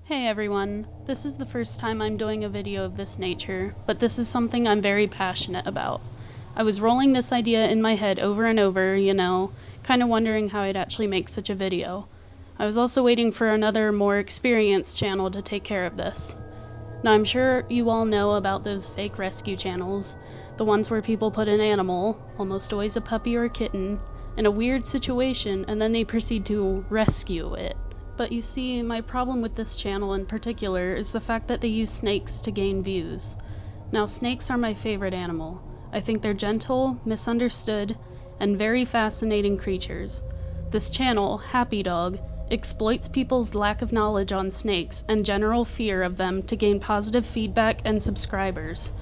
Hey everyone, this is the first time I'm doing a video of this nature, but this is something I'm very passionate about. I was rolling this idea in my head over and over, kind of wondering how I'd actually make such a video. I was also waiting for another, more experienced channel to take care of this. Now I'm sure you all know about those fake rescue channels, the ones where people put an animal, almost always a puppy or a kitten, in a weird situation and then they proceed to rescue it. But you see, my problem with this channel in particular is the fact that they use snakes to gain views. Now, snakes are my favorite animal. I think they're gentle, misunderstood, and very fascinating creatures. This channel, Happy Dog, exploits people's lack of knowledge on snakes and general fear of them to gain positive feedback and subscribers.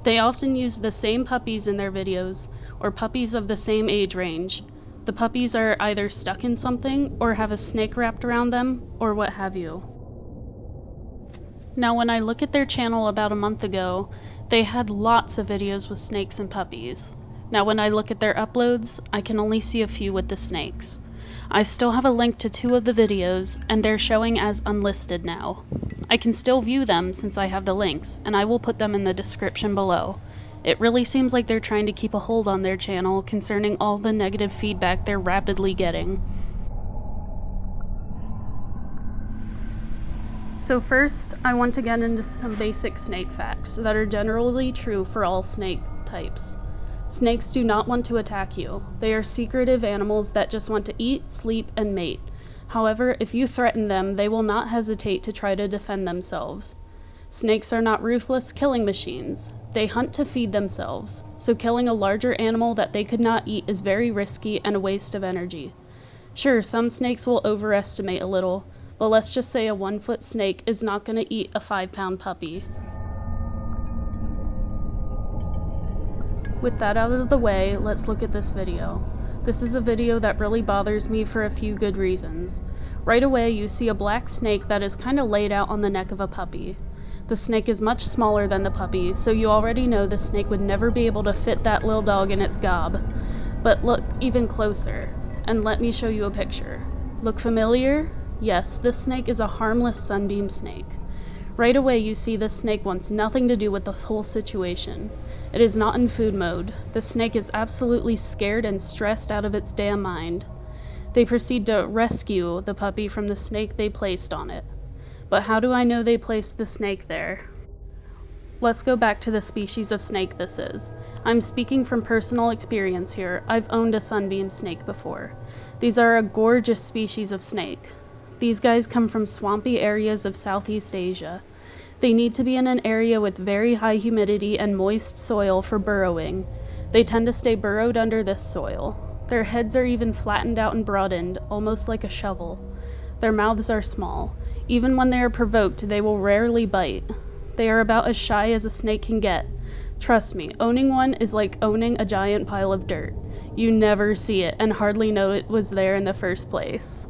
They often use the same puppies in their videos, or puppies of the same age range. The puppies are either stuck in something, or have a snake wrapped around them, or what have you. Now when I look at their channel about a month ago, they had lots of videos with snakes and puppies. Now when I look at their uploads, I can only see a few with the snakes. I still have a link to 2 of the videos, and they're showing as unlisted now. I can still view them since I have the links, and I will put them in the description below. It really seems like they're trying to keep a hold on their channel concerning all the negative feedback they're rapidly getting. So first, I want to get into some basic snake facts that are generally true for all snake types. Snakes do not want to attack you. They are secretive animals that just want to eat, sleep, and mate. However, if you threaten them, they will not hesitate to try to defend themselves. Snakes are not ruthless killing machines. They hunt to feed themselves, so killing a larger animal that they could not eat is very risky and a waste of energy. Sure, some snakes will overestimate a little, but let's just say a 1-foot snake is not going to eat a 5-pound puppy. With that out of the way, let's look at this video. This is a video that really bothers me for a few good reasons. Right away, you see a black snake that is kind of laid out on the neck of a puppy. The snake is much smaller than the puppy, so you already know the snake would never be able to fit that little dog in its gob. But look even closer, and let me show you a picture. Look familiar? Yes, this snake is a harmless Sunbeam Snake. Right away you see this snake wants nothing to do with the whole situation. It is not in food mode. The snake is absolutely scared and stressed out of its damn mind. They proceed to rescue the puppy from the snake they placed on it. But how do I know they placed the snake there? Let's go back to the species of snake this is. I'm speaking from personal experience here. I've owned a Sunbeam Snake before. These are a gorgeous species of snake. These guys come from swampy areas of Southeast Asia. They need to be in an area with very high humidity and moist soil for burrowing. They tend to stay burrowed under this soil. Their heads are even flattened out and broadened, almost like a shovel. Their mouths are small. Even when they are provoked, they will rarely bite. They are about as shy as a snake can get. Trust me, owning one is like owning a giant pile of dirt. You never see it and hardly know it was there in the first place.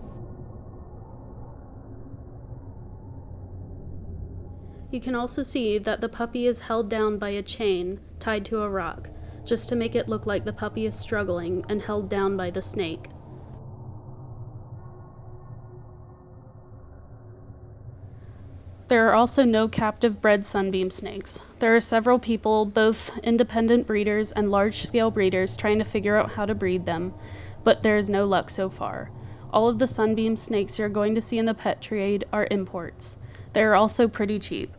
You can also see that the puppy is held down by a chain tied to a rock, just to make it look like the puppy is struggling and held down by the snake. There are also no captive bred Sunbeam Snakes. There are several people, both independent breeders and large-scale breeders, trying to figure out how to breed them, but there is no luck so far. All of the Sunbeam Snakes you're going to see in the pet trade are imports. They are also pretty cheap.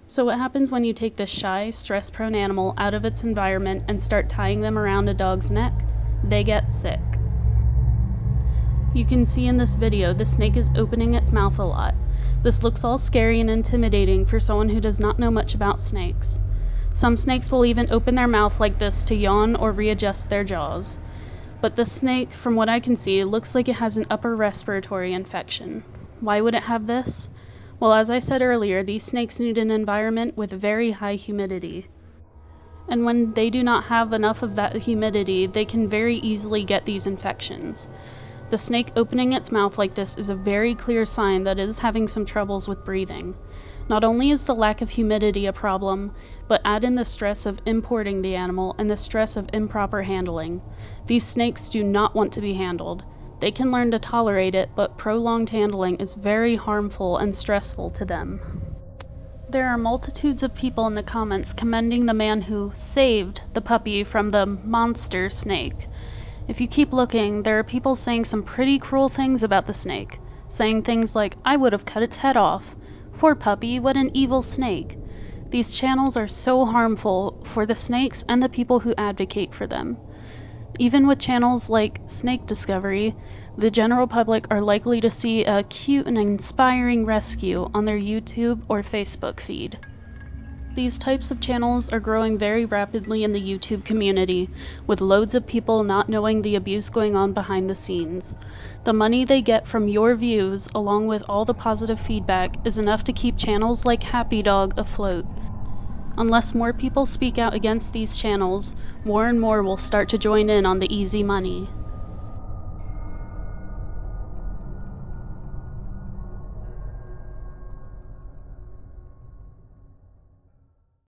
So what happens when you take this shy, stress-prone animal out of its environment and start tying them around a dog's neck? They get sick. You can see in this video the snake is opening its mouth a lot. This looks all scary and intimidating for someone who does not know much about snakes. Some snakes will even open their mouth like this to yawn or readjust their jaws. But this snake, from what I can see, looks like it has an upper respiratory infection. Why would it have this? Well, as I said earlier, these snakes need an environment with very high humidity. And when they do not have enough of that humidity, they can very easily get these infections. The snake opening its mouth like this is a very clear sign that it is having some troubles with breathing. Not only is the lack of humidity a problem, but add in the stress of importing the animal and the stress of improper handling. These snakes do not want to be handled. They can learn to tolerate it, but prolonged handling is very harmful and stressful to them. There are multitudes of people in the comments commending the man who saved the puppy from the monster snake. If you keep looking, there are people saying some pretty cruel things about the snake, saying things like, "I would have cut its head off. Poor puppy, what an evil snake." These channels are so harmful for the snakes and the people who advocate for them. Even with channels like Snake Discovery, the general public are likely to see a cute and inspiring rescue on their YouTube or Facebook feed. These types of channels are growing very rapidly in the YouTube community, with loads of people not knowing the abuse going on behind the scenes. The money they get from your views, along with all the positive feedback, is enough to keep channels like Happy Dog afloat. Unless more people speak out against these channels, more and more will start to join in on the easy money.